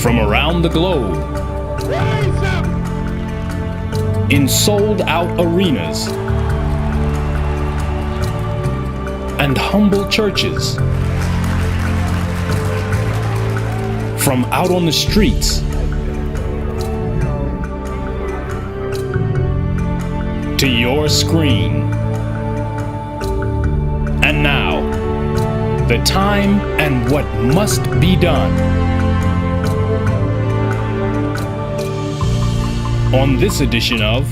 from around the globe in sold-out arenas and humble churches, from out on the streets to your screen. And now, the time and what must be done. On this edition of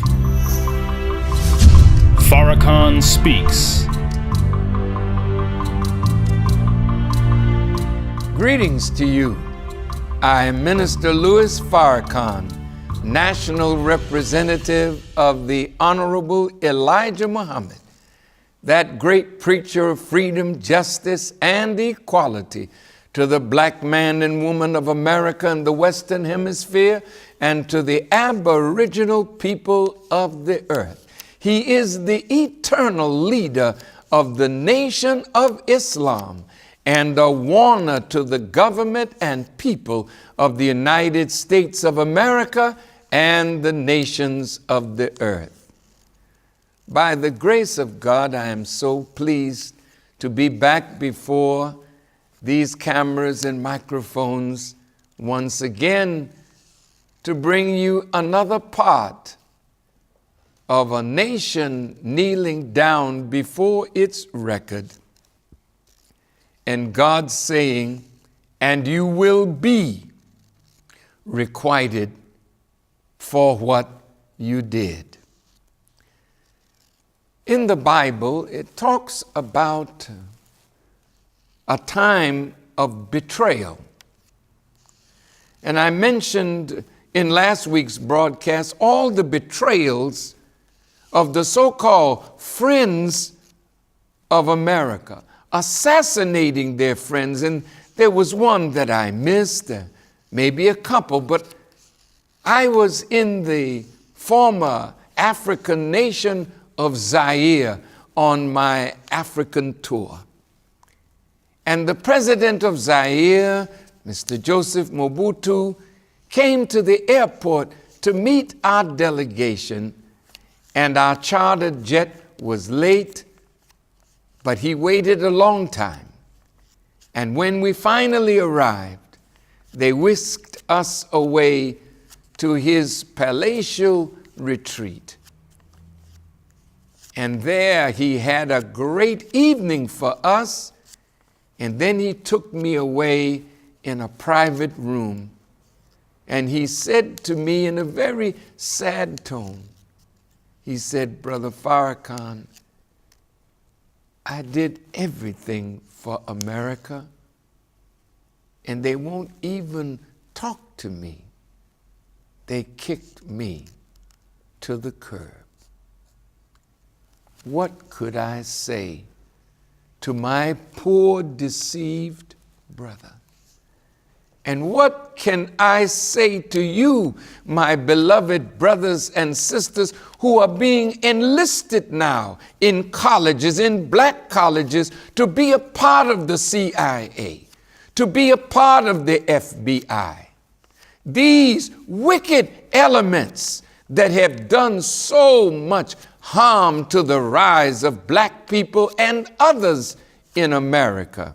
Farrakhan Speaks. Greetings to you. I am Minister Louis Farrakhan, National Representative of the Honorable Elijah Muhammad, that great preacher of freedom, justice, and equality to the black man and woman of America and the Western Hemisphere and to the aboriginal people of the earth. He is the eternal leader of the nation of Islam and a warner to the government and people of the United States of America and the nations of the earth. By the grace of God, I am so pleased to be back before these cameras and microphones once again to bring you another part of a nation kneeling down before its record and God saying, "And you will be requited for what you did." In the Bible, it talks about a time of betrayal. And I mentioned in last week's broadcast all the betrayals of the so-called friends of America, assassinating their friends. And there was one that I missed, maybe a couple, but I was in the former African nation of Zaire on my African tour. And the president of Zaire, Mr. Joseph Mobutu, came to the airport to meet our delegation, and our chartered jet was late, but he waited a long time. And when we finally arrived, they whisked us away to his palatial retreat. And there he had a great evening for us, and then he took me away in a private room, and he said to me in a very sad tone, he said, "Brother Farrakhan, I did everything for America, and they won't even talk to me. They kicked me to the curb." What could I say to my poor, deceived brother? And what can I say to you, my beloved brothers and sisters who are being enlisted now in colleges, in black colleges, to be a part of the CIA, to be a part of the FBI? These wicked elements that have done so much harm to the rise of black people and others in America.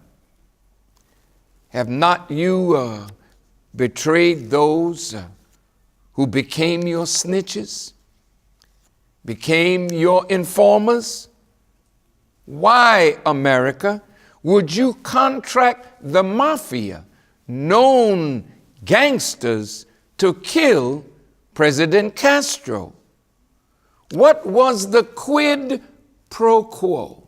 Have not you betrayed those who became your snitches, became your informers? Why, America, would you contract the mafia, known gangsters, to kill President Castro? What was the quid pro quo?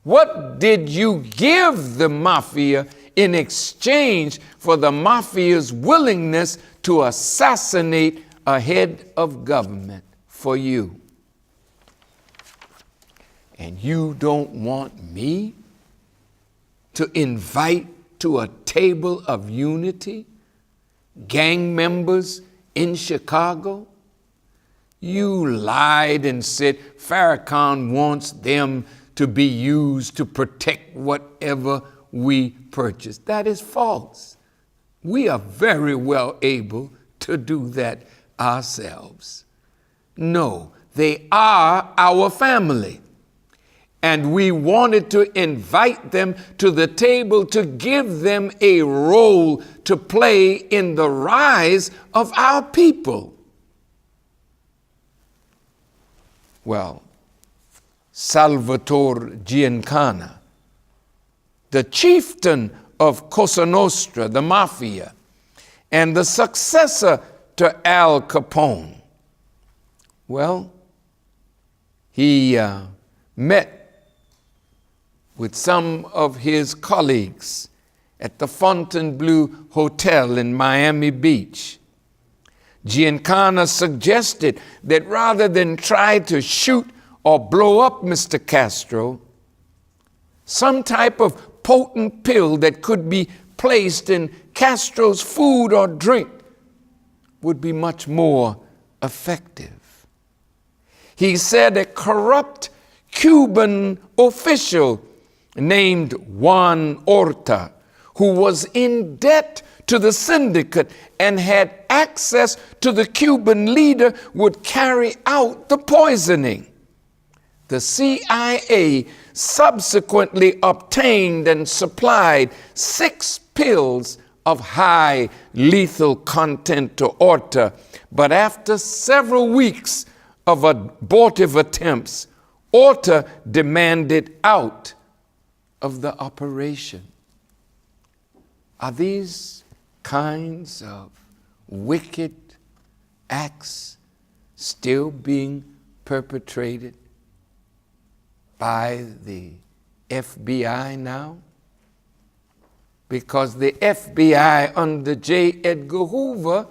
What did you give the mafia in exchange for the mafia's willingness to assassinate a head of government for you? And you don't want me to invite to a table of unity gang members in Chicago? You lied and said Farrakhan wants them to be used to protect whatever we purchase. That is false. We are very well able to do that ourselves. No, they are our family. And we wanted to invite them to the table to give them a role to play in the rise of our people. Well, Salvatore Giancana, the chieftain of Cosa Nostra, the mafia, and the successor to Al Capone, well, he met with some of his colleagues at the Fontainebleau Hotel in Miami Beach. Giancana suggested that rather than try to shoot or blow up Mr. Castro, some type of potent pill that could be placed in Castro's food or drink would be much more effective. He said a corrupt Cuban official named Juan Orta, who was in debt to the syndicate and had access to the Cuban leader, would carry out the poisoning. The CIA subsequently obtained and supplied 6 pills of high lethal content to Orta, but after several weeks of abortive attempts, Orta demanded out of the operation. Are these kinds of wicked acts still being perpetrated by the FBI now? Because the FBI under J. Edgar Hoover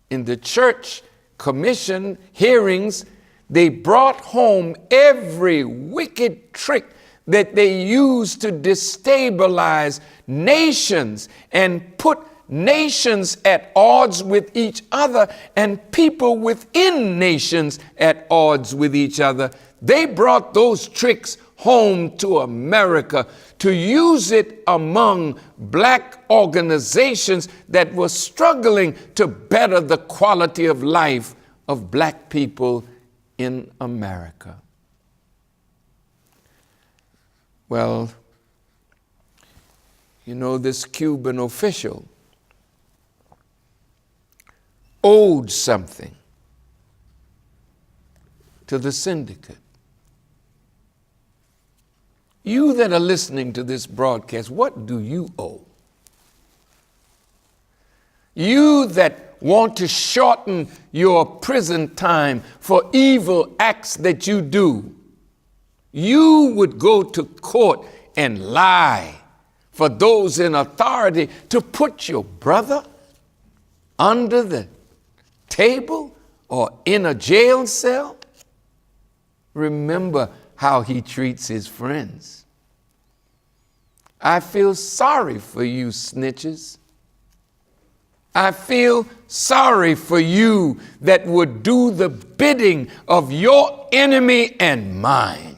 in the Church Commission hearings, they brought home every wicked trick that they used to destabilize nations and put nations at odds with each other and people within nations at odds with each other. They brought those tricks home to America to use it among black organizations that were struggling to better the quality of life of black people in America. Well, you know, this Cuban official owed something to the syndicate. You that are listening to this broadcast, what do you owe? You that want to shorten your prison time for evil acts that you do, you would go to court and lie for those in authority to put your brother under the table or in a jail cell? Remember how he treats his friends. I feel sorry for you, snitches. I feel sorry for you that would do the bidding of your enemy and mine.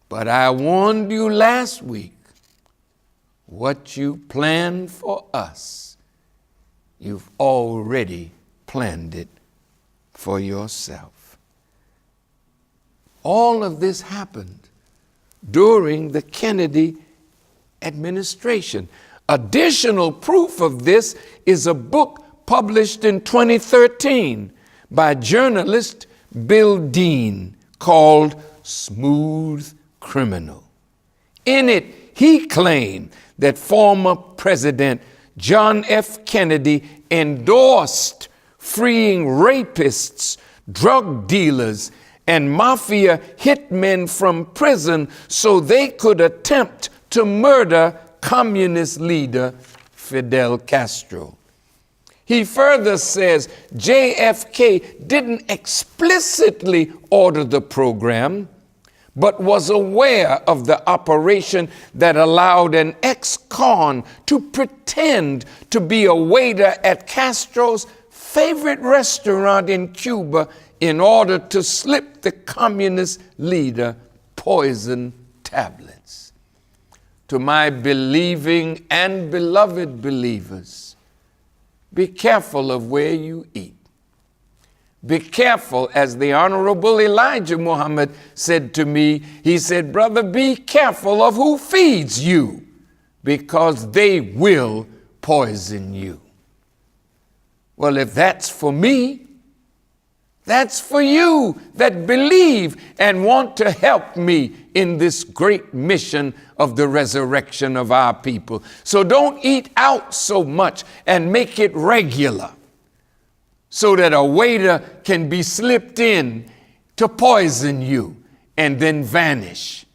But I warned you last week, what you planned for us, you've already planned it for yourself. All of this happened during the Kennedy administration. Additional proof of this is a book published in 2013 by journalist Bill Dean called Smooth Criminal. In it, he claimed that former President John F. Kennedy endorsed freeing rapists, drug dealers, and mafia hitmen from prison so they could attempt to murder communist leader Fidel Castro. He further says JFK didn't explicitly order the program, but was aware of the operation that allowed an ex-con to pretend to be a waiter at Castro's favorite restaurant in Cuba in order to slip the communist leader poison tablets. to my believing and beloved believers, be careful of where you eat. Be careful, as the Honorable Elijah Muhammad said to me, he said, brother, be careful of who feeds you, because they will poison you. Well, if that's for me, that's for you that believe and want to help me in this great mission of the resurrection of our people. So don't eat out so much, and make it regular so that a waiter can be slipped in to poison you and then vanish.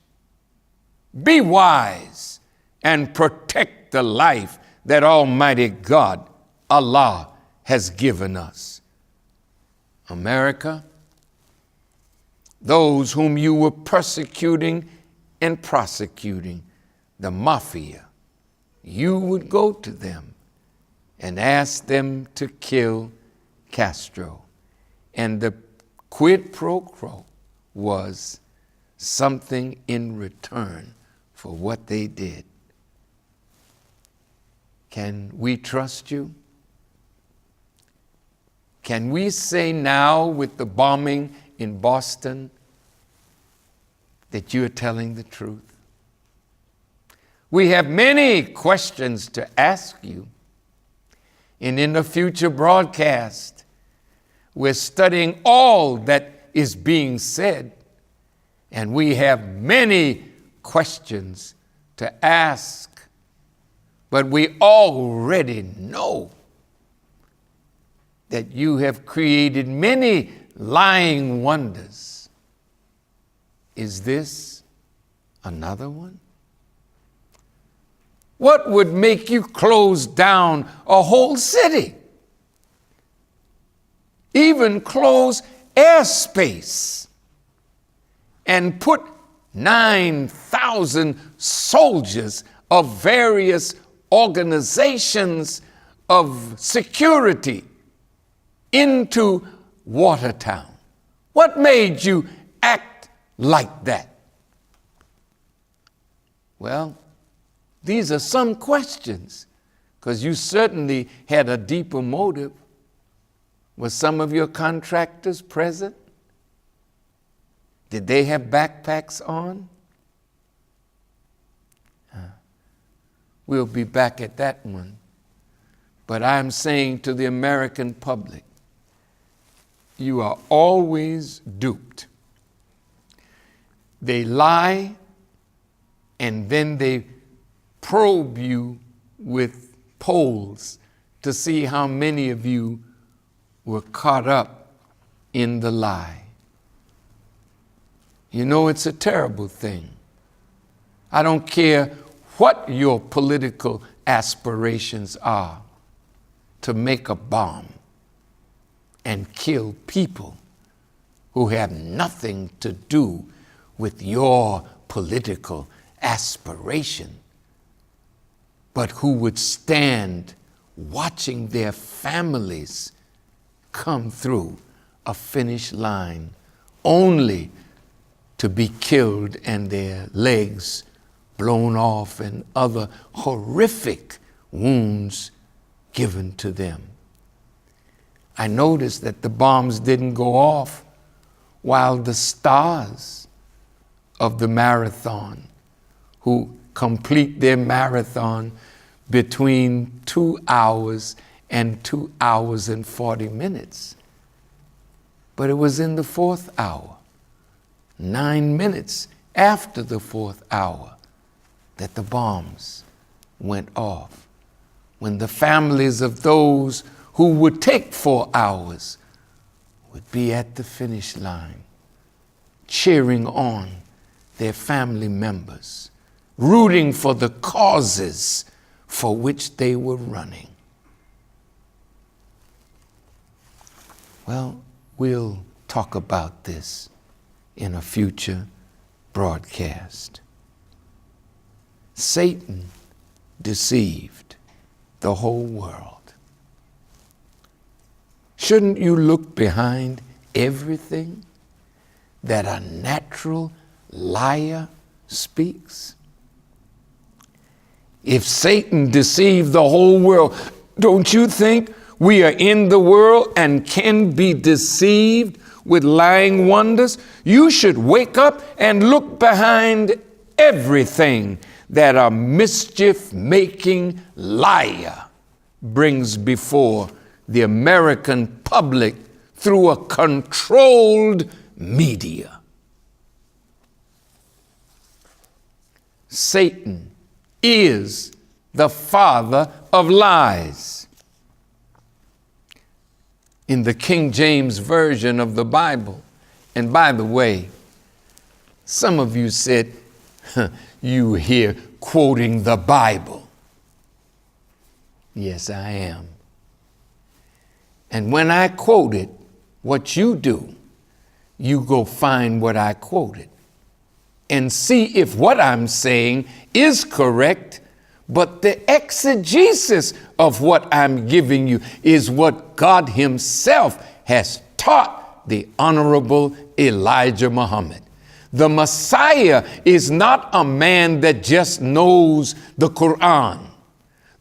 Be wise and protect the life that Almighty God, Allah, has given us. America, those whom you were persecuting and prosecuting, the mafia, you would go to them and ask them to kill Castro. And the quid pro quo was something in return for what they did. Can we trust you? Can we say now, with the bombing in Boston, that you are telling the truth? We have many questions to ask you. And in the future broadcast, we're studying all that is being said, and we have many questions to ask. But we already know that you have created many lying wonders. Is this another one? What would make you close down a whole city? Even close airspace and put 9,000 soldiers of various organizations of security into Watertown? What made you act like that? Well, these are some questions, because you certainly had a deeper motive. Were some of your contractors present? Did they have backpacks on? We'll be back at that one. But I'm saying to the American public, you are always duped. They lie, and then they probe you with polls to see how many of you were caught up in the lie. You know, it's a terrible thing. I don't care what your political aspirations are, to make a bomb and kill people who have nothing to do with your political aspiration, but who would stand watching their families come through a finish line only to be killed and their legs blown off and other horrific wounds given to them. I noticed that the bombs didn't go off while the stars of the marathon, who complete their marathon between 2 hours and 2 hours and 40 minutes. But it was in the 4th hour, 9 minutes after the 4th hour, that the bombs went off, when the families of those who would take 4 hours would be at the finish line, cheering on their family members, rooting for the causes for which they were running. Well, we'll talk about this in a future broadcast. Satan deceived the whole world. Shouldn't you look behind everything that a natural liar speaks? If Satan deceived the whole world, don't you think we are in the world and can be deceived with lying wonders? You should wake up and look behind everything that a mischief-making liar brings before the American public through a controlled media. Satan is the father of lies. In the King James Version of the Bible, and by the way, some of you said, you here quoting the Bible. Yes, I am. And when I quote it, what you do, you go find what I quoted and see if what I'm saying is correct, but the exegesis of what I'm giving you is what God himself has taught the Honorable Elijah Muhammad. The Messiah is not a man that just knows the Quran.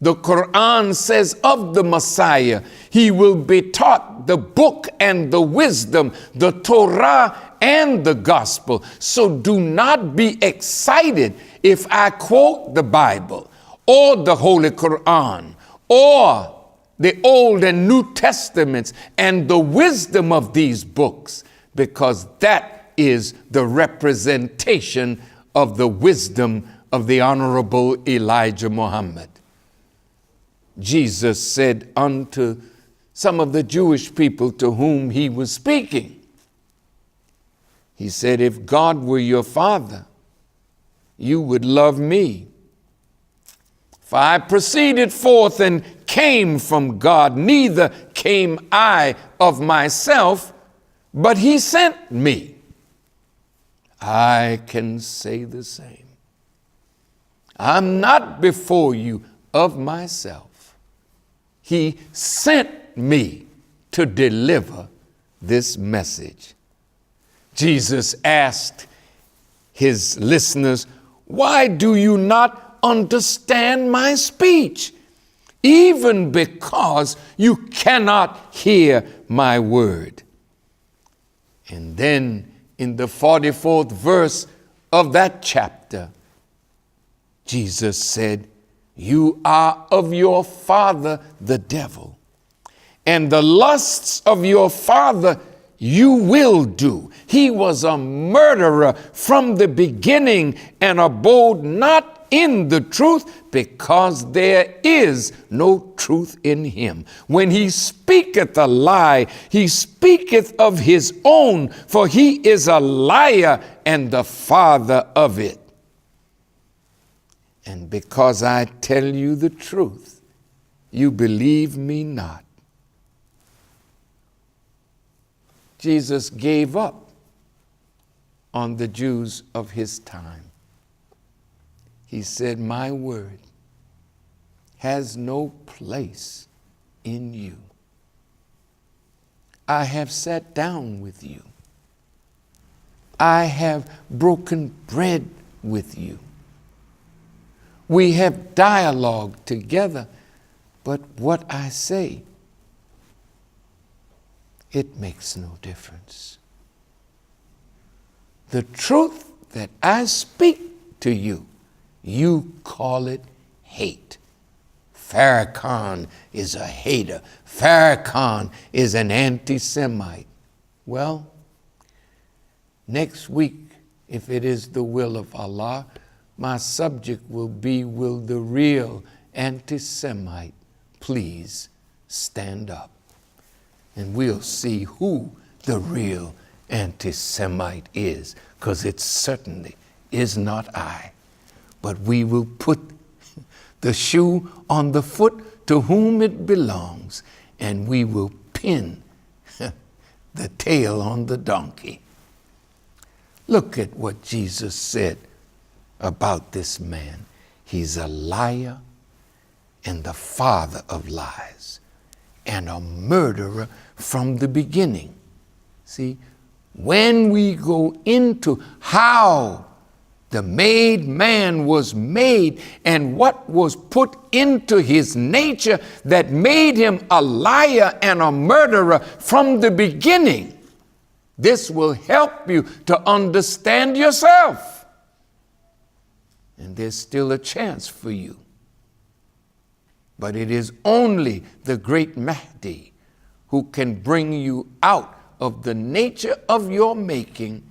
The Quran says of the Messiah, he will be taught the book and the wisdom, the Torah and the gospel. So do not be excited if I quote the Bible or the Holy Quran or the Old and New Testaments and the wisdom of these books, because that is the representation of the wisdom of the Honorable Elijah Muhammad. Jesus said unto some of the Jewish people to whom he was speaking, he said, if God were your father, you would love me. For I proceeded forth and came from God, neither came I of myself, but he sent me. I can say the same. I'm not before you of myself. He sent me to deliver this message. Jesus asked his listeners, why do you not understand my speech? Even because you cannot hear my word. And then in the 44th verse of that chapter, Jesus said, you are of your father, the devil, and the lusts of your father you will do. He was a murderer from the beginning and abode not in the truth, because there is no truth in him. When he speaketh a lie, he speaketh of his own, for he is a liar and the father of it. And because I tell you the truth, you believe me not. Jesus gave up on the Jews of his time. He said, my word has no place in you. I have sat down with you. I have broken bread with you. We have dialogued together, but what I say, it makes no difference. The truth that I speak to you, you call it hate. Farrakhan is a hater. Farrakhan is an anti-Semite. Well, next week, if it is the will of Allah, my subject will be, will the real anti-Semite please stand up? And we'll see who the real anti-Semite is, because it certainly is not I. But we will put the shoe on the foot to whom it belongs, and we will pin the tail on the donkey. Look at what Jesus said about this man. He's a liar and the father of lies and a murderer from the beginning. See, when we go into how The made man was made, and what was put into his nature that made him a liar and a murderer from the beginning. This will help you to understand yourself. And there's still a chance for you. But it is only the great Mahdi who can bring you out of the nature of your making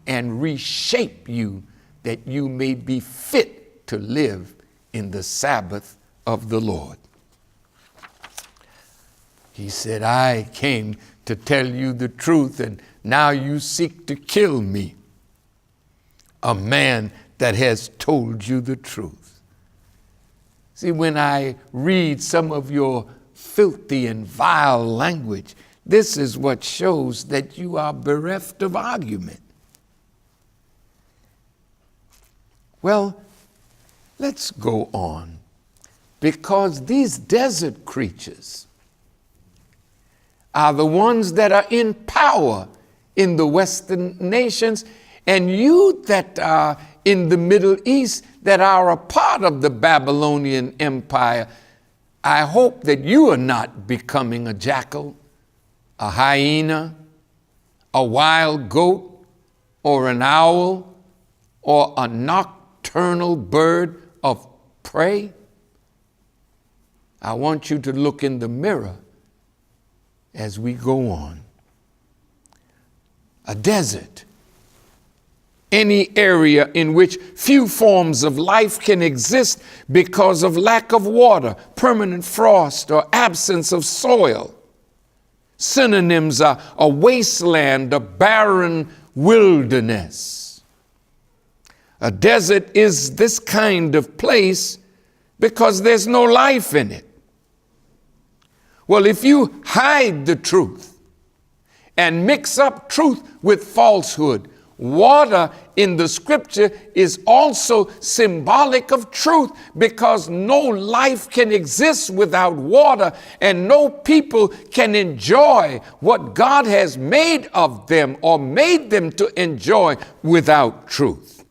and reshape you that you may be fit to live in the Sabbath of the Lord. He said, I came to tell you the truth, and now you seek to kill me, a man that has told you the truth. See, when I read some of your filthy and vile language, this is what shows that you are bereft of argument. Well, let's go on, because these desert creatures are the ones that are in power in the Western nations, and you that are in the Middle East that are a part of the Babylonian Empire, I hope that you are not becoming a jackal, a hyena, a wild goat, or an owl, or a nocturnal bird of prey. I want you to look in the mirror as we go on. A desert, any area in which few forms of life can exist because of lack of water, permanent frost, or absence of soil. Synonyms are a wasteland, a barren wilderness. A desert is this kind of place because there's no life in it. Well, if you hide the truth and mix up truth with falsehood, water in the scripture is also symbolic of truth, because no life can exist without water, and no people can enjoy what God has made of them or made them to enjoy without truth.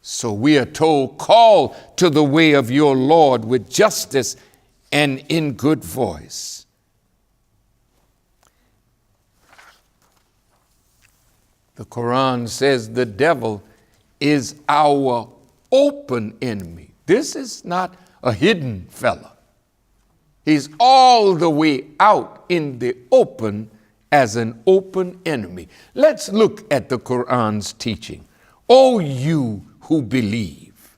So we are told, call to the way of your Lord with justice and in good voice. The Quran says the devil is our open enemy. This is not a hidden fella. He's all the way out in the open as an open enemy. Let's look at the Quran's teaching. O you who believe,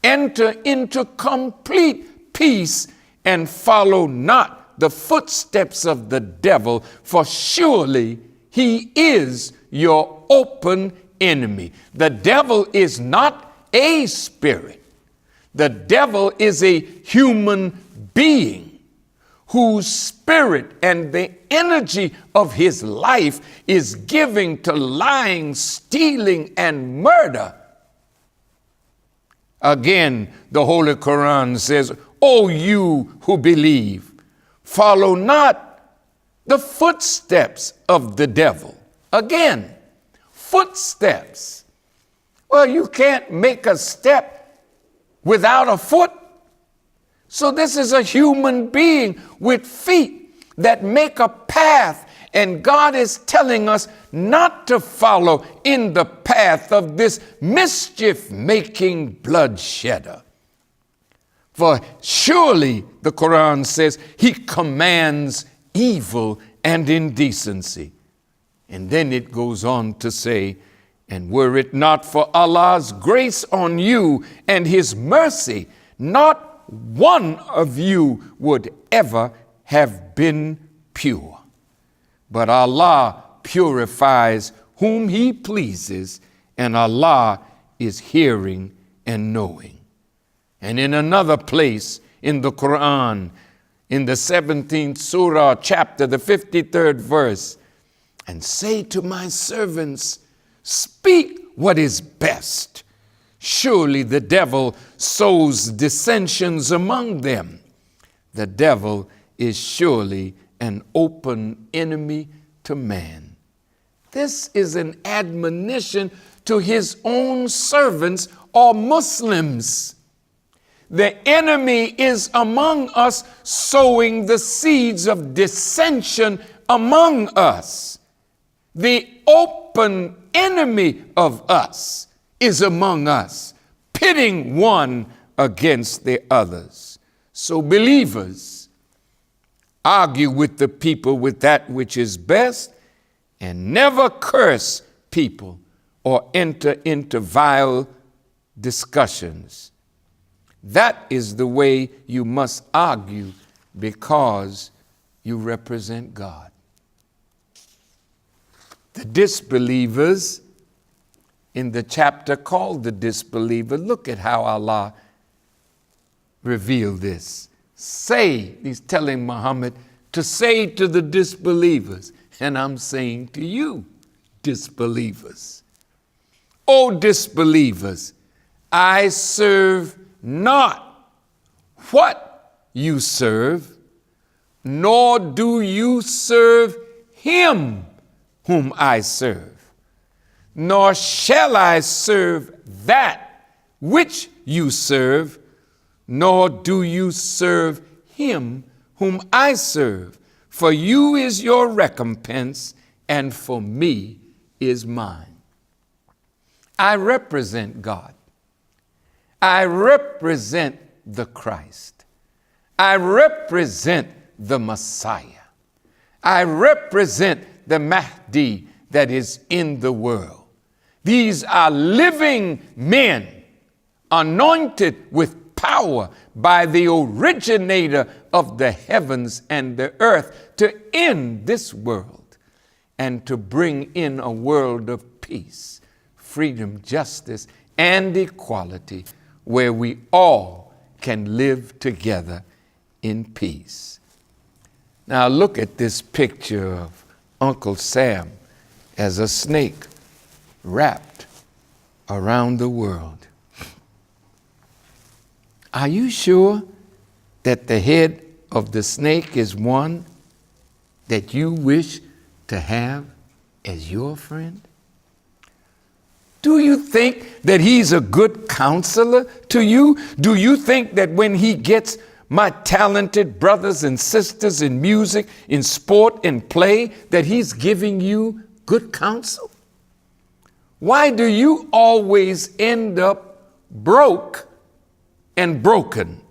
enter into complete peace and follow not the footsteps of the devil, for surely he is your open enemy. The devil is not a spirit. The devil is a human being whose spirit and the energy of his life is giving to lying, stealing, and murder. Again, the Holy Quran says, O you who believe, follow not the footsteps of the devil. Again, footsteps. Well, you can't make a step without a foot. So this is a human being with feet that make a path, and God is telling us not to follow in the path of this mischief-making bloodshedder. For surely, the Quran says, he commands evil and indecency. And then it goes on to say, and were it not for Allah's grace on you and his mercy, not one of you would ever have been pure. But Allah purifies whom he pleases, and Allah is hearing and knowing. And in another place in the Quran, in the 17th surah chapter, the 53rd verse, and say to my servants, speak what is best. Surely the devil sows dissensions among them. The devil is surely an open enemy to man. This is an admonition to his own servants or Muslims. The enemy is among us, sowing the seeds of dissension among us. The open enemy of us is among us, pitting one against the others. So believers, argue with the people with that which is best, and never curse people or enter into vile discussions. That is the way you must argue, because you represent God. The disbelievers, in the chapter called the disbeliever, look at how Allah revealed this. Say, he's telling Muhammad to say to the disbelievers, and I'm saying to you, disbelievers, O disbelievers, I serve not what you serve, nor do you serve him whom I serve, nor shall I serve that which you serve, nor do you serve him whom I serve. For you is your recompense, and for me is mine. I represent God. I represent the Christ. I represent the Messiah. I represent the Mahdi that is in the world. These are living men, anointed with power by the originator of the heavens and the earth, to end this world and to bring in a world of peace, freedom, justice, and equality, where we all can live together in peace. Now look at this picture of Uncle Sam as a snake wrapped around the world. Are you sure that the head of the snake is one that you wish to have as your friend? Do you think that he's a good counselor to you? Do you think that when he gets my talented brothers and sisters in music, in sport, in play, that he's giving you good counsel? Why do you always end up broke and broken,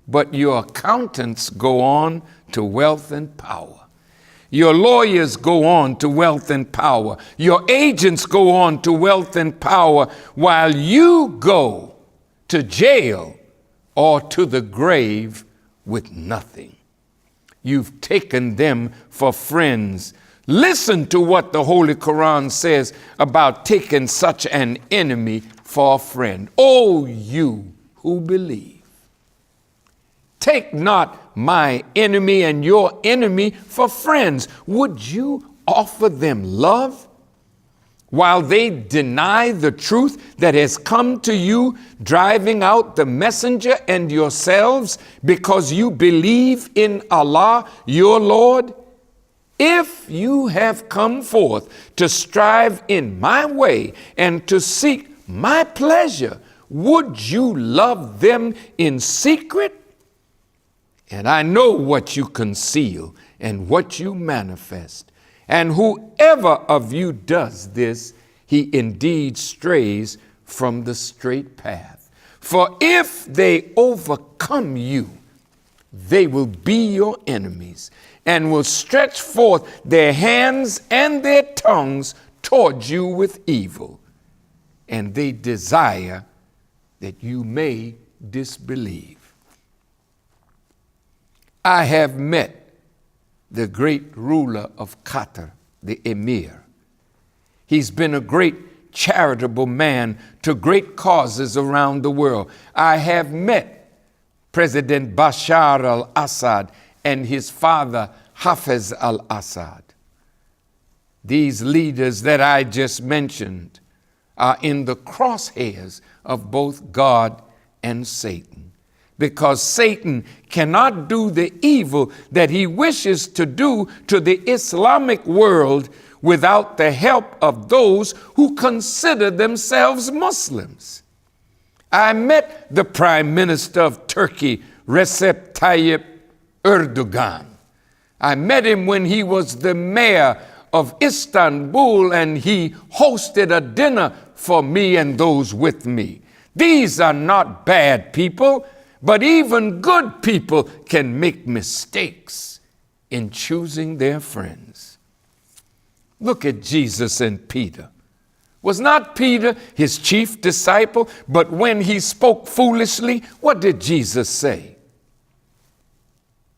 but your accountants go on to wealth and power? Your lawyers go on to wealth and power. Your agents go on to wealth and power, while you go to jail or to the grave with nothing. You've taken them for friends. Listen to what the Holy Quran says about taking such an enemy for a friend. O you who believe, take not my enemy and your enemy for friends. Would you offer them love while they deny the truth that has come to you, driving out the messenger and yourselves, because you believe in Allah, your Lord? If you have come forth to strive in my way and to seek my pleasure, would you love them in secret? And I know what you conceal and what you manifest. And whoever of you does this, he indeed strays from the straight path. For if they overcome you, they will be your enemies, and will stretch forth their hands and their tongues towards you with evil. And they desire that you may disbelieve. I have met the great ruler of Qatar, the emir. He's been a great charitable man to great causes around the world. I have met President Bashar al-Assad and his father Hafez al-Assad. These leaders that I just mentioned are in the crosshairs of both God and Satan, because Satan cannot do the evil that he wishes to do to the Islamic world without the help of those who consider themselves Muslims. I met the Prime Minister of Turkey, Recep Tayyip Erdogan. I met him when he was the mayor of Istanbul, and he hosted a dinner for me and those with me. These are not bad people, but even good people can make mistakes in choosing their friends. Look at Jesus and Peter. Was not Peter his chief disciple? But when he spoke foolishly, what did Jesus say?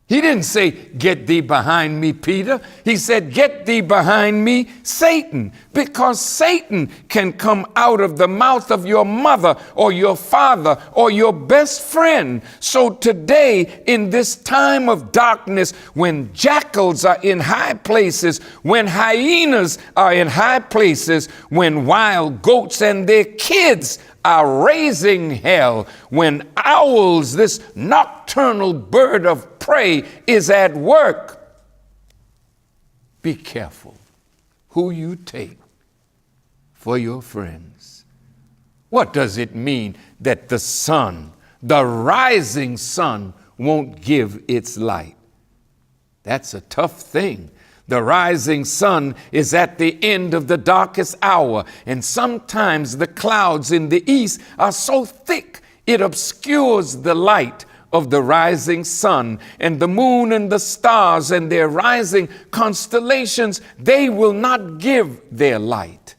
He didn't say, "Get thee behind me, Peter." He said, "Get thee behind me, Satan," because Satan can come out of the mouth of your mother or your father or your best friend. So today, in this time of darkness, when jackals are in high places, when hyenas are in high places, when wild goats and their kids are raising hell, when owls, this nocturnal bird of prey, is at work, be careful who you take for your friends. What does it mean that the sun, the rising sun, won't give its light? That's a tough thing. The rising sun is at the end of the darkest hour, and sometimes the clouds in the east are so thick it obscures the light of the rising sun, and the moon and the stars and their rising constellations, they will not give their light.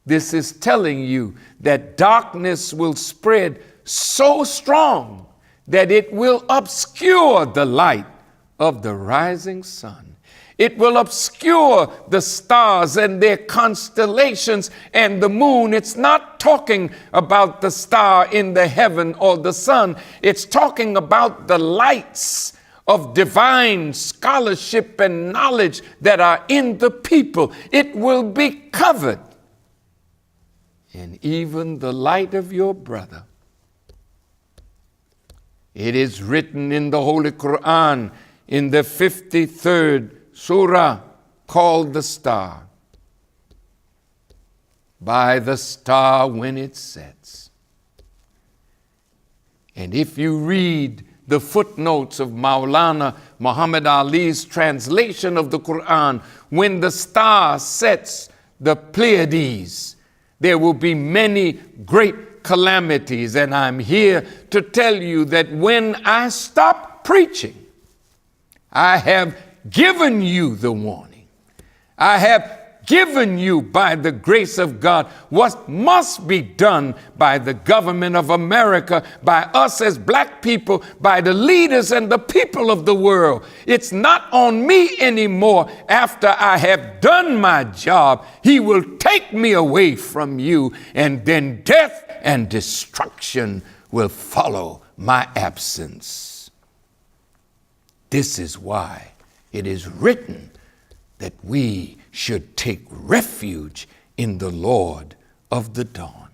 This is telling you that darkness will spread so strong that it will obscure the light of the rising sun. It will obscure the stars and their constellations and the moon. It's not talking about the star in the heaven or the sun. It's talking about the lights of divine scholarship and knowledge that are in the people. It will be covered. And even the light of your brother. It is written in the Holy Quran in the 53rd Surah called the star. By the star when it sets. And if you read the footnotes of Maulana Muhammad Ali's translation of the Quran, when the star sets the Pleiades, there will be many great calamities. And I'm here to tell you that when I stop preaching, I have given you the warning. I have given you, by the grace of God, what must be done by the government of America, by us as black people, by the leaders and the people of the world. It's not on me anymore. After I have done my job, he will take me away from you, and then death and destruction will follow my absence. This is why it is written that we should take refuge in the Lord of the dawn.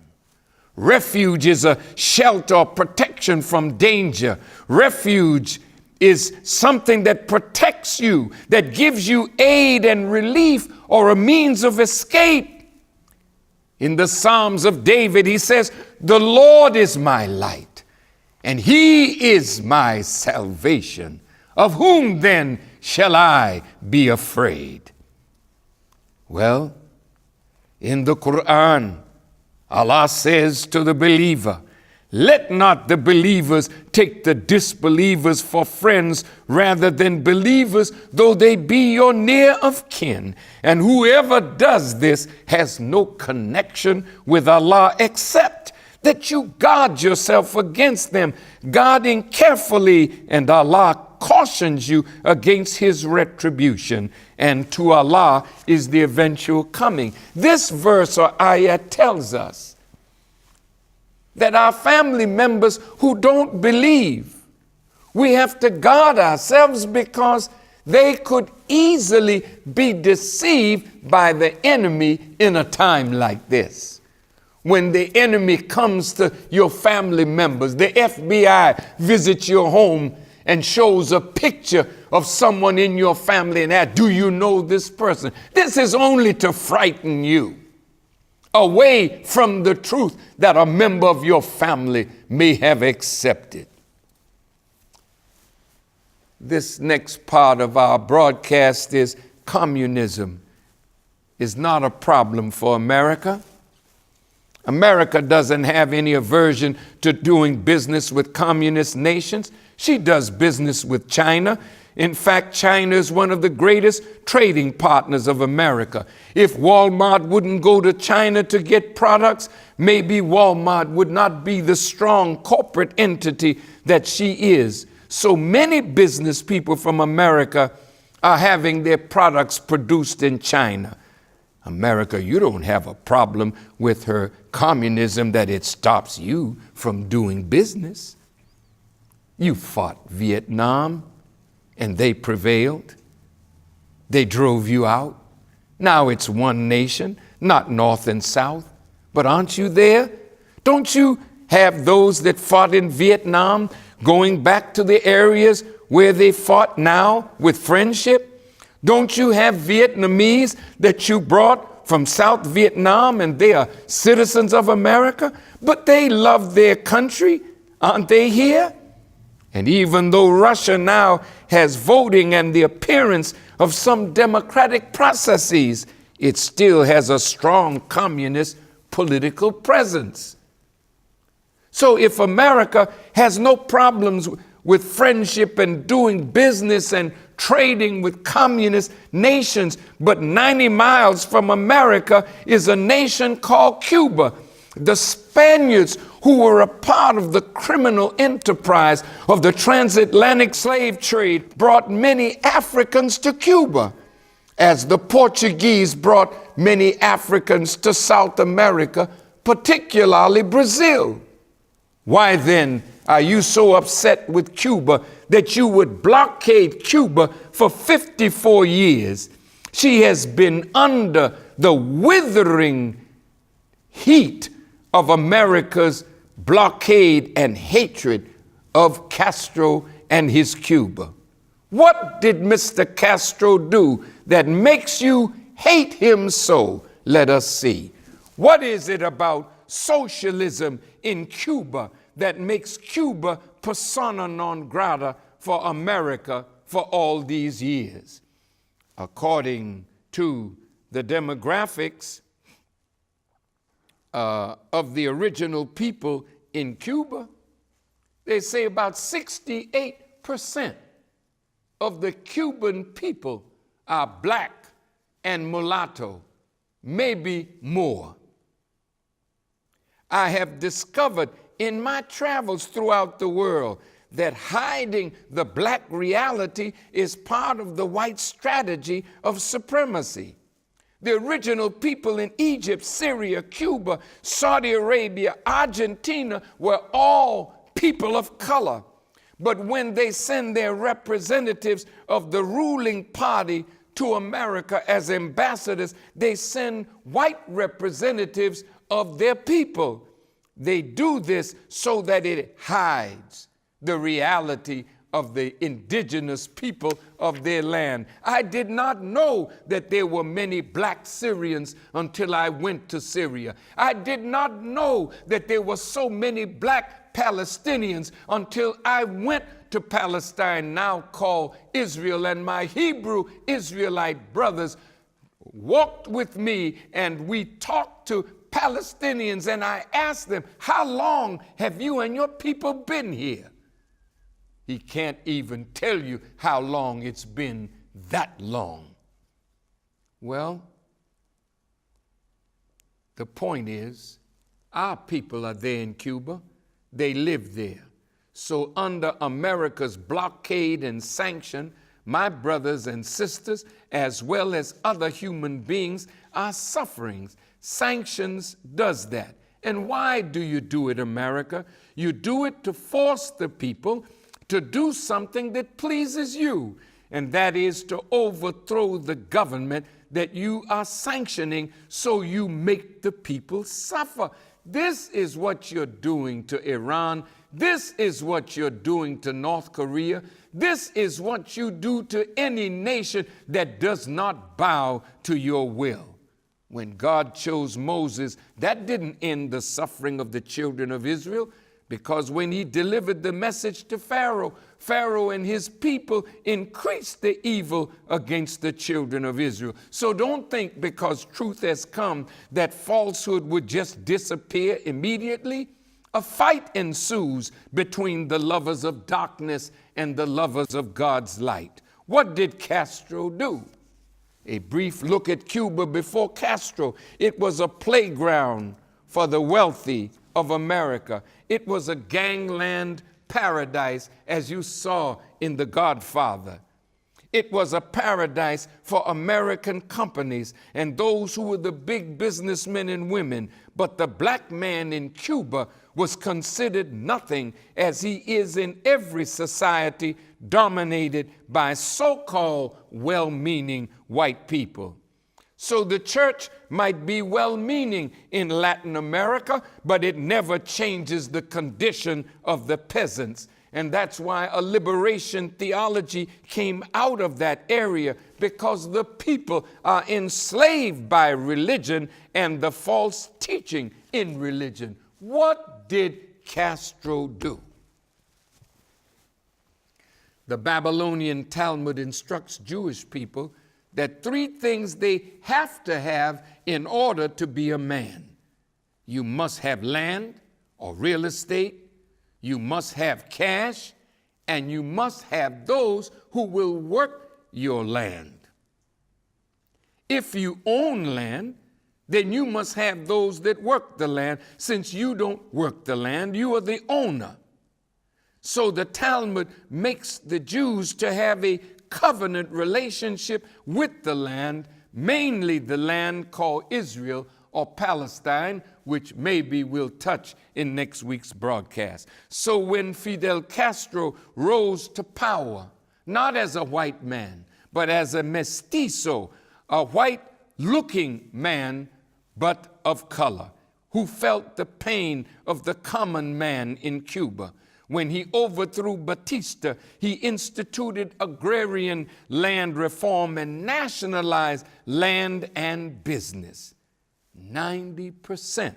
Refuge is a shelter or protection from danger. Refuge is something that protects you, that gives you aid and relief or a means of escape. In the Psalms of David, he says, "The Lord is my light, and he is my salvation. Of whom then shall I be afraid?" Well, in the Quran, Allah says to the believer, "Let not the believers take the disbelievers for friends rather than believers, though they be your near of kin. And whoever does this has no connection with Allah except that you guard yourself against them, guarding carefully, and Allah cautions you against his retribution, and to Allah is the eventual coming." This verse or ayah tells us that our family members who don't believe, we have to guard ourselves because they could easily be deceived by the enemy in a time like this. When the enemy comes to your family members, the FBI visits your home and shows a picture of someone in your family and asks, do you know this person? This is only to frighten you away from the truth that a member of your family may have accepted. This next part of our broadcast is communism is not a problem for America. America doesn't have any aversion to doing business with communist nations. She does business with China. In fact, China is one of the greatest trading partners of America. If Walmart wouldn't go to China to get products, maybe Walmart would not be the strong corporate entity that she is. So many business people from America are having their products produced in China. America, you don't have a problem with her communism that it stops you from doing business. You fought Vietnam and they prevailed. They drove you out. Now it's one nation, not North and South. But aren't you there? Don't you have those that fought in Vietnam going back to the areas where they fought now with friendship? Don't you have Vietnamese that you brought from South Vietnam and they are citizens of America? But they love their country. Aren't they here? And even though Russia now has voting and the appearance of some democratic processes, it still has a strong communist political presence. So if America has no problems with friendship and doing business and trading with communist nations, but 90 miles from America is a nation called Cuba. The Spaniards, who were a part of the criminal enterprise of the transatlantic slave trade, brought many Africans to Cuba, as the Portuguese brought many Africans to South America, particularly Brazil. Why then are you so upset with Cuba that you would blockade Cuba for 54 years? She has been under the withering heat of America's blockade and hatred of Castro and his Cuba. What did Mr. Castro do that makes you hate him so? Let us see. What is it about socialism in Cuba that makes Cuba persona non grata for America for all these years? According to the demographics of the original people in Cuba, they say about 68% of the Cuban people are black and mulatto, maybe more. I have discovered in my travels throughout the world that hiding the black reality is part of the white strategy of supremacy. The original people in Egypt, Syria, Cuba, Saudi Arabia, Argentina were all people of color. But when they send their representatives of the ruling party to America as ambassadors, they send white representatives of their people. They do this so that it hides the reality of the indigenous people of their land. I did not know that there were many black Syrians until I went to Syria. I did not know that there were so many black Palestinians until I went to Palestine, now called Israel, and my Hebrew Israelite brothers walked with me and we talked to Palestinians, and I asked them, how long have you and your people been here? He can't even tell you how long it's been that long. Well, the point is, our people are there in Cuba. They live there. So under America's blockade and sanction, my brothers and sisters, as well as other human beings, are suffering. Sanctions does that. And why do you do it, America? You do it to force the people to do something that pleases you, and that is to overthrow the government that you are sanctioning, so you make the people suffer. this is what you're doing to Iran. This is what you're doing to North Korea. This is what you do to any nation that does not bow to your will. When God chose Moses, that didn't end the suffering of the children of Israel, because when he delivered the message to Pharaoh, Pharaoh and his people increased the evil against the children of Israel. So don't think because truth has come that falsehood would just disappear immediately. A fight ensues between the lovers of darkness and the lovers of God's light. What did Castro do? A brief look at Cuba before Castro. It was a playground for the wealthy of America. It was a gangland paradise, as you saw in The Godfather. It was a paradise for American companies and those who were the big businessmen and women. But the black man in Cuba was considered nothing, as he is in every society dominated by so-called well-meaning white people. So the church might be well-meaning in Latin America, but it never changes the condition of the peasants. And that's why a liberation theology came out of that area, because the people are enslaved by religion and the false teaching in religion. What did Castro do? The Babylonian Talmud instructs Jewish people that 3 things they have to have in order to be a man. You must have land or real estate, you must have cash, and you must have those who will work your land. If you own land, then you must have those that work the land. Since you don't work the land, you are the owner. So the Talmud makes the Jews to have a covenant relationship with the land, mainly the land called Israel or Palestine, which maybe we'll touch in next week's broadcast. So when Fidel Castro rose to power, not as a white man, but as a mestizo, a white-looking man, but of color, who felt the pain of the common man in Cuba. When he overthrew Batista, he instituted agrarian land reform and nationalized land and business. 90%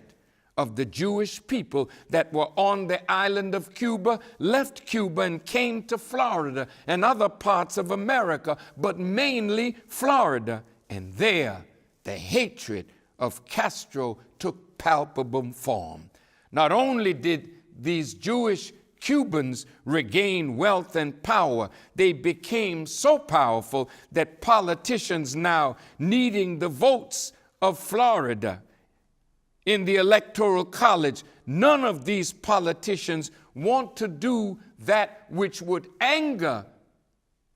of the Jewish people that were on the island of Cuba left Cuba and came to Florida and other parts of America, but mainly Florida. And there, the hatred of Castro took palpable form. Not only did these Jewish Cubans regain wealth and power, they became so powerful that politicians now needing the votes of Florida in the Electoral College, none of these politicians want to do that which would anger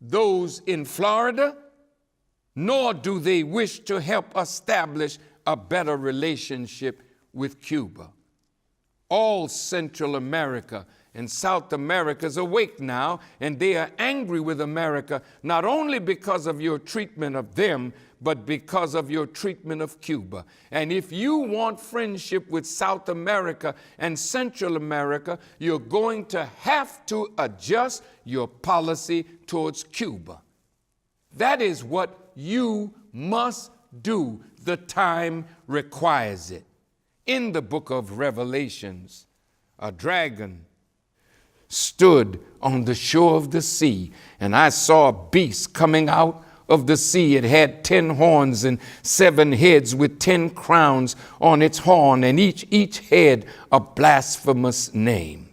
those in Florida, nor do they wish to help establish a better relationship with Cuba. All Central America and South America is awake now, and they are angry with America, not only because of your treatment of them, but because of your treatment of Cuba. And if you want friendship with South America and Central America, you're going to have to adjust your policy towards Cuba. That is what you must do. The time requires it. In the book of Revelations, a dragon stood on the shore of the sea, and I saw a beast coming out of the sea. It had 10 horns and 7 heads with 10 crowns on its horn, and each head a blasphemous name.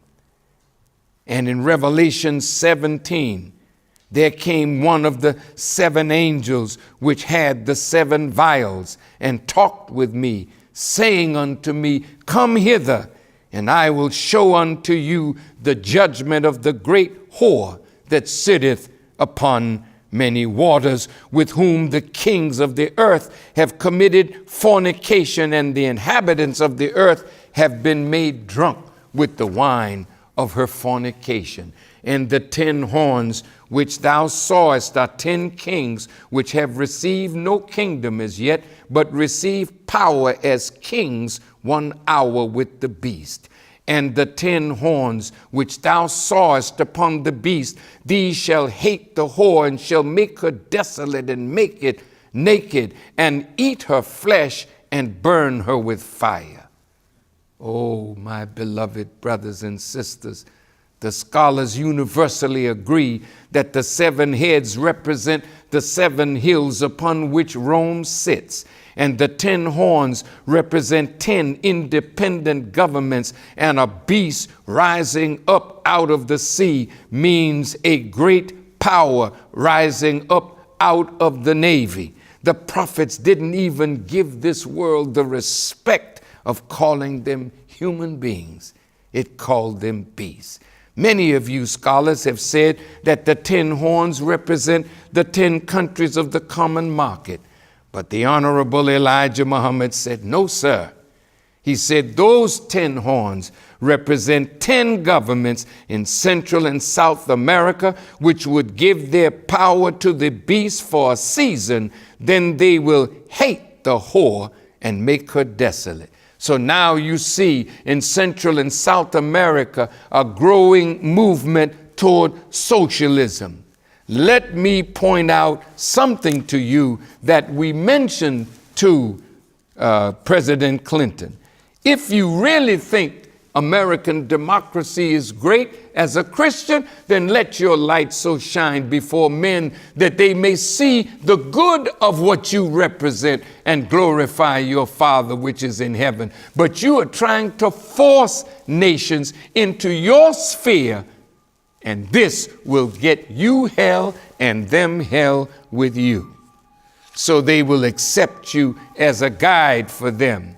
And in Revelation 17, there came one of the 7 angels which had the 7 vials, and talked with me, saying unto me, Come hither, and I will show unto you the judgment of the great whore that sitteth upon many waters, with whom the kings of the earth have committed fornication, and the inhabitants of the earth have been made drunk with the wine of her fornication. And the 10 horns which thou sawest are 10 kings, which have received no kingdom as yet, but receive power as kings 1 hour with the beast. And the 10 horns which thou sawest upon the beast, these shall hate the whore, and shall make her desolate, and make it naked, and eat her flesh, and burn her with fire. Oh, my beloved brothers and sisters, the scholars universally agree that the 7 heads represent the 7 hills upon which Rome sits, and the 10 horns represent 10 independent governments, and a beast rising up out of the sea means a great power rising up out of the navy. The prophets didn't even give this world the respect of calling them human beings. It called them beasts. Many of you scholars have said that the 10 horns represent the 10 countries of the common market. But the Honorable Elijah Muhammad said, no, sir. He said those 10 horns represent 10 governments in Central and South America, which would give their power to the beast for a season. Then they will hate the whore and make her desolate. So now you see in Central and South America a growing movement toward socialism. Let me point out something to you that we mentioned to President Clinton. If you really think American democracy is great as a Christian, then let your light so shine before men that they may see the good of what you represent and glorify your Father which is in heaven. But you are trying to force nations into your sphere, and this will get you hell and them hell with you. So they will accept you as a guide for them.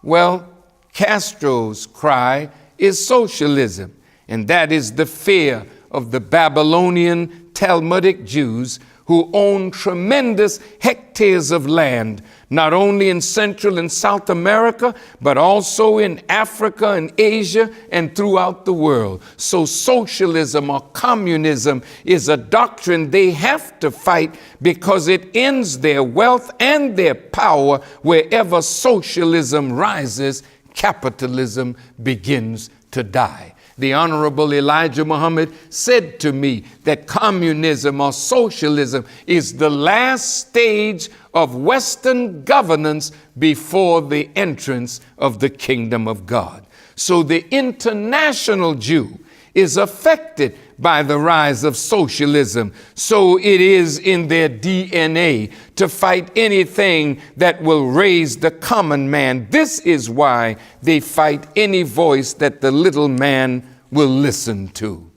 Well, Castro's cry is socialism, and that is the fear of the Babylonian Talmudic Jews who own tremendous hectares of land, not only in Central and South America, but also in Africa and Asia and throughout the world. So socialism or communism is a doctrine they have to fight because it ends their wealth and their power. Wherever socialism rises, capitalism begins to die. The Honorable Elijah Muhammad said to me that communism or socialism is the last stage of Western governance before the entrance of the kingdom of God. So the international Jew is affected by the rise of socialism. So it is in their DNA to fight anything that will raise the common man. This is why they fight any voice that the little man will listen to.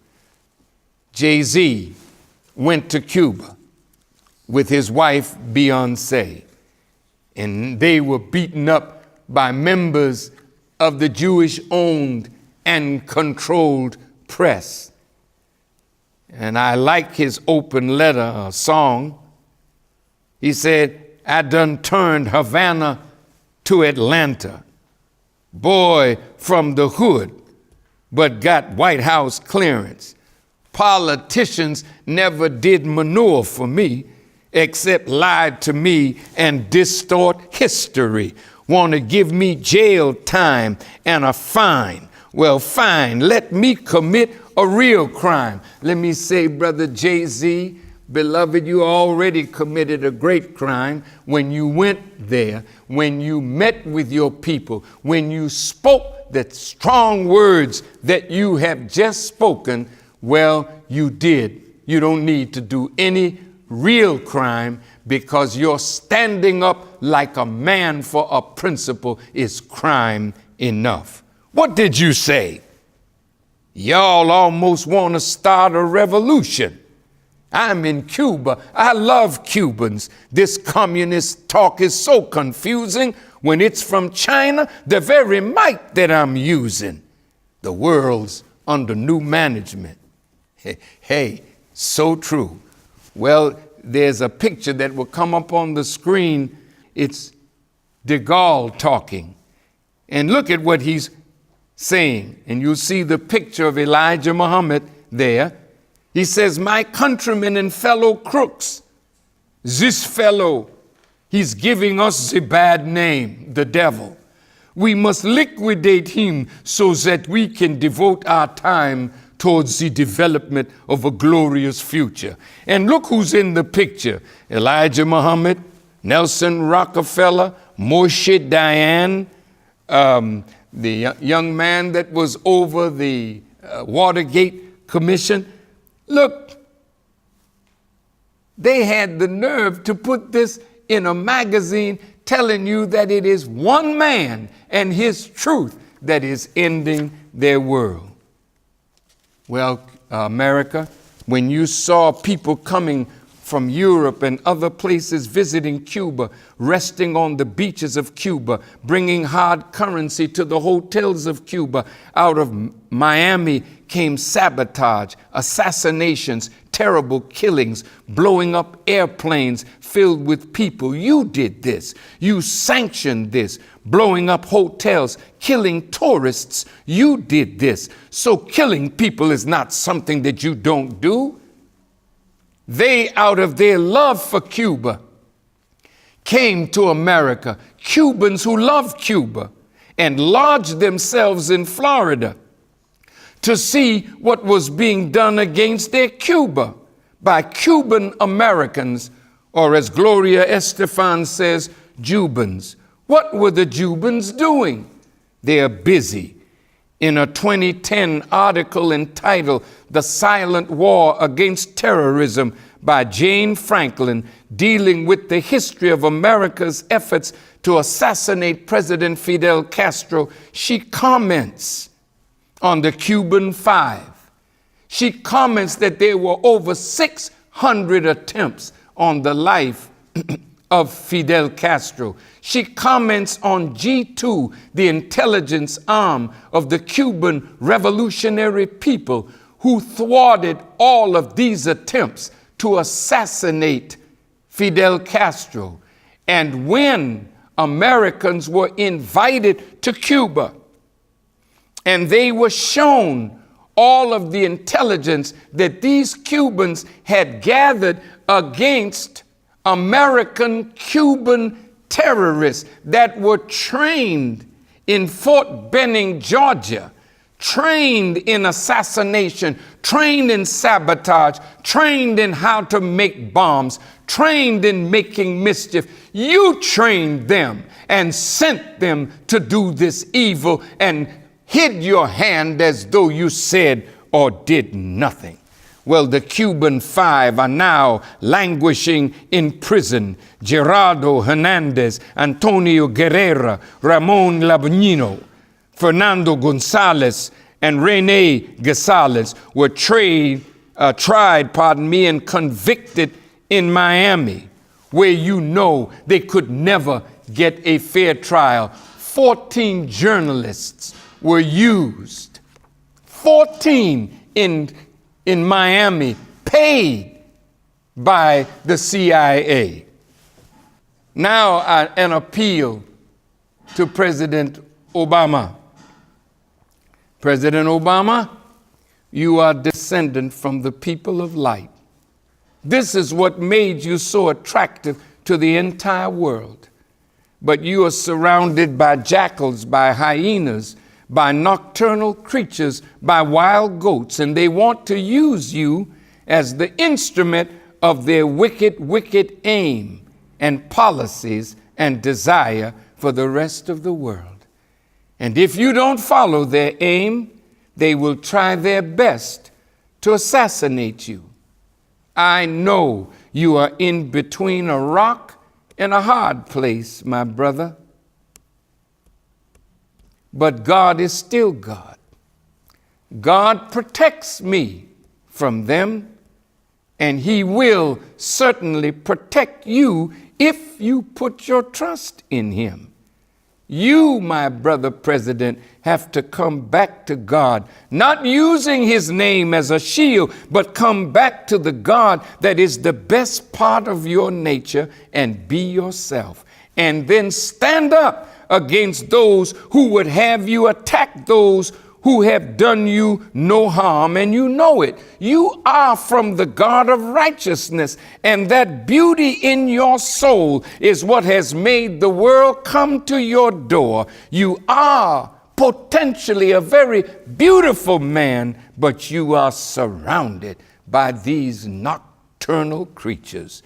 Jay-Z went to Cuba with his wife Beyonce, and they were beaten up by members of the Jewish-owned and controlled press. And I like his open letter song. He said, I done turned Havana to Atlanta. Boy from the hood, but got White House clearance. Politicians never did manure for me, except lied to me and distort history. Want to give me jail time and a fine. Well, fine, let me commit a real crime. Let me say, Brother Jay-Z, beloved, you already committed a great crime when you went there, when you met with your people, when you spoke the strong words that you have just spoken. Well, you did. You don't need to do any real crime, because your standing up like a man for a principle is crime enough. What did you say? Y'all almost want to start a revolution. I'm in Cuba. I love Cubans. This communist talk is so confusing when it's from China, the very mic that I'm using. The world's under new management. Hey, so true. Well, there's a picture that will come up on the screen. It's de Gaulle talking. And look at what he's saying. And you'll see the picture of Elijah Muhammad there. He says, my countrymen and fellow crooks, this fellow, he's giving us the bad name, the devil. We must liquidate him so that we can devote our time towards the development of a glorious future. And look who's in the picture. Elijah Muhammad, Nelson Rockefeller, Moshe Dayan, the young man that was over the Watergate Commission. Look, they had the nerve to put this in a magazine telling you that it is one man and his truth that is ending their world. Well, America, when you saw people coming from Europe and other places visiting Cuba, resting on the beaches of Cuba, bringing hard currency to the hotels of Cuba, out of Miami came sabotage, assassinations, terrible killings, blowing up airplanes filled with people. You did this. You sanctioned this. Blowing up hotels, killing tourists. You did this. So killing people is not something that you don't do. They, out of their love for Cuba, came to America. Cubans who loved Cuba and lodged themselves in Florida to see what was being done against their Cuba by Cuban Americans, or as Gloria Estefan says, Jubans. What were the Jubans doing? They are busy. In a 2010 article entitled The Silent War Against Terrorism by Jane Franklin, dealing with the history of America's efforts to assassinate President Fidel Castro, she comments on the Cuban Five. She comments that there were over 600 attempts on the life of Fidel Castro. She comments on G2, the intelligence arm of the Cuban revolutionary people, who thwarted all of these attempts to assassinate Fidel Castro. And when Americans were invited to Cuba and they were shown all of the intelligence that these Cubans had gathered against American Cuban terrorists that were trained in Fort Benning, Georgia, trained in assassination, trained in sabotage, trained in how to make bombs, trained in making mischief. You trained them and sent them to do this evil and hid your hand as though you said or did nothing. Well, the Cuban Five are now languishing in prison. Gerardo Hernandez, Antonio Guerrera, Ramon Labuñino, Fernando Gonzalez, and Rene Gonzalez were tried, and convicted in Miami, where you know they could never get a fair trial. 14 journalists were used. 14 in Miami, paid by the CIA. Now an appeal to President Obama. President Obama, you are descendant from the people of light. This is what made you so attractive to the entire world. But you are surrounded by jackals, by hyenas, by nocturnal creatures, by wild goats, and they want to use you as the instrument of their wicked, wicked aim and policies and desire for the rest of the world. And if you don't follow their aim, they will try their best to assassinate you. I know you are in between a rock and a hard place, my brother. But God is still God. God protects me from them, and He will certainly protect you if you put your trust in Him. You, my brother president, have to come back to God, not using His name as a shield, but come back to the God that is the best part of your nature, and be yourself. And then stand up against those who would have you attack those who have done you no harm, and you know it. You are from the God of righteousness, and that beauty in your soul is what has made the world come to your door. You are potentially a very beautiful man, but you are surrounded by these nocturnal creatures.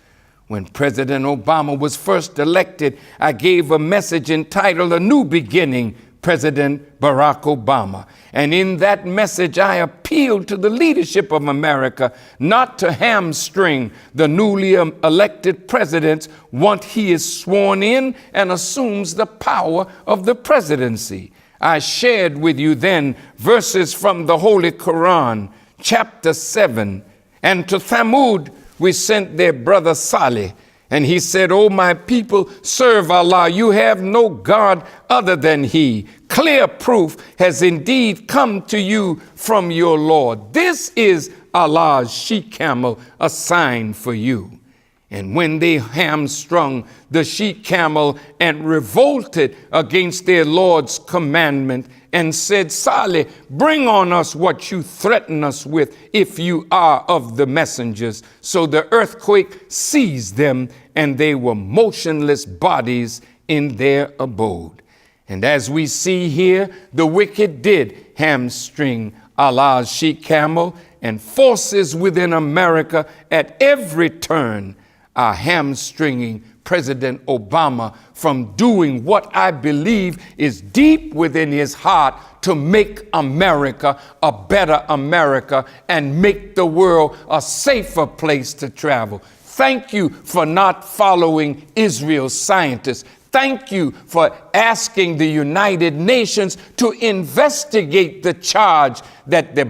When President Obama was first elected, I gave a message entitled A New Beginning, President Barack Obama. And in that message, I appealed to the leadership of America not to hamstring the newly elected president once he is sworn in and assumes the power of the presidency. I shared with you then verses from the Holy Quran, chapter 7. And to Thamud, we sent their brother Saleh. And he said, "O my people, serve Allah. You have no God other than He. Clear proof has indeed come to you from your Lord. This is Allah's she-camel, a sign for you." And when they hamstrung the she-camel and revolted against their Lord's commandment and said, "Saleh, bring on us what you threaten us with if you are of the messengers." So the earthquake seized them, and they were motionless bodies in their abode. And as we see here, the wicked did hamstring Allah's she-camel, and forces within America at every turn are hamstringing President Obama from doing what I believe is deep within his heart to make America a better America and make the world a safer place to travel. Thank you for not following Israel's scientists. Thank you for asking the United Nations to investigate the charge that the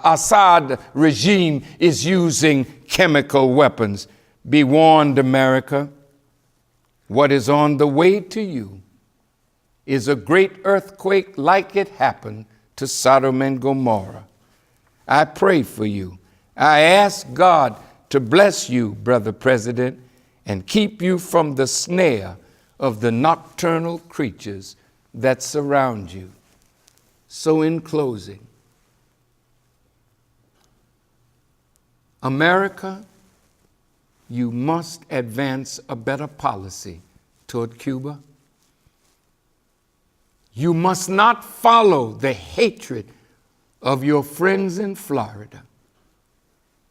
Assad regime is using chemical weapons. Be warned, America. What is on the way to you is a great earthquake like it happened to Sodom and Gomorrah. I pray for you. I ask God to bless you, Brother President, and keep you from the snare of the nocturnal creatures that surround you. So in closing, America, you must advance a better policy toward Cuba. You must not follow the hatred of your friends in Florida.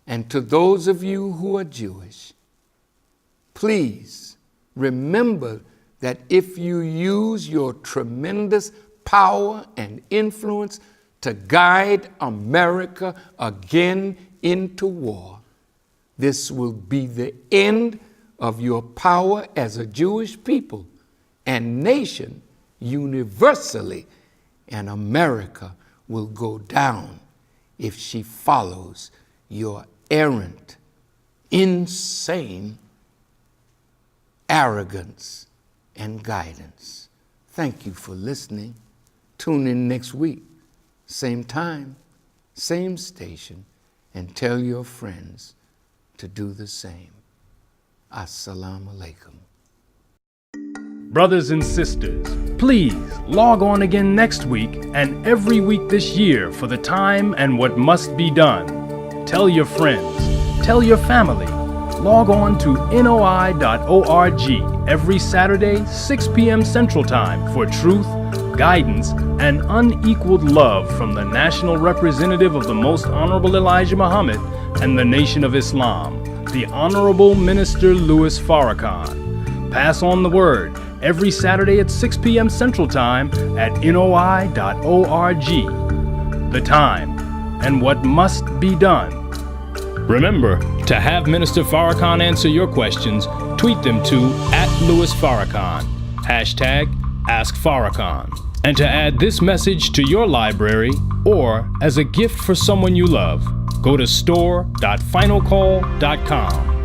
And to those of you who are Jewish, please remember that if you use your tremendous power and influence to guide America again into war, this will be the end of your power as a Jewish people and nation universally, and America will go down if she follows your errant, insane arrogance and guidance. Thank you for listening. Tune in next week, same time, same station, and tell your friends to do the same. Assalamu alaikum. Brothers and sisters, please log on again next week and every week this year for the time and what must be done. Tell your friends, tell your family. Log on to noi.org every Saturday, 6 p.m. Central Time for truth, guidance, and unequaled love from the national representative of the Most Honorable Elijah Muhammad and the Nation of Islam, the Honorable Minister Louis Farrakhan. Pass on the word every Saturday at 6 p.m. Central Time at noi.org. The time and what must be done. Remember, to have Minister Farrakhan answer your questions, tweet them to @LouisFarrakhan, #AskFarrakhan. And to add this message to your library or as a gift for someone you love, go to store.finalcall.com.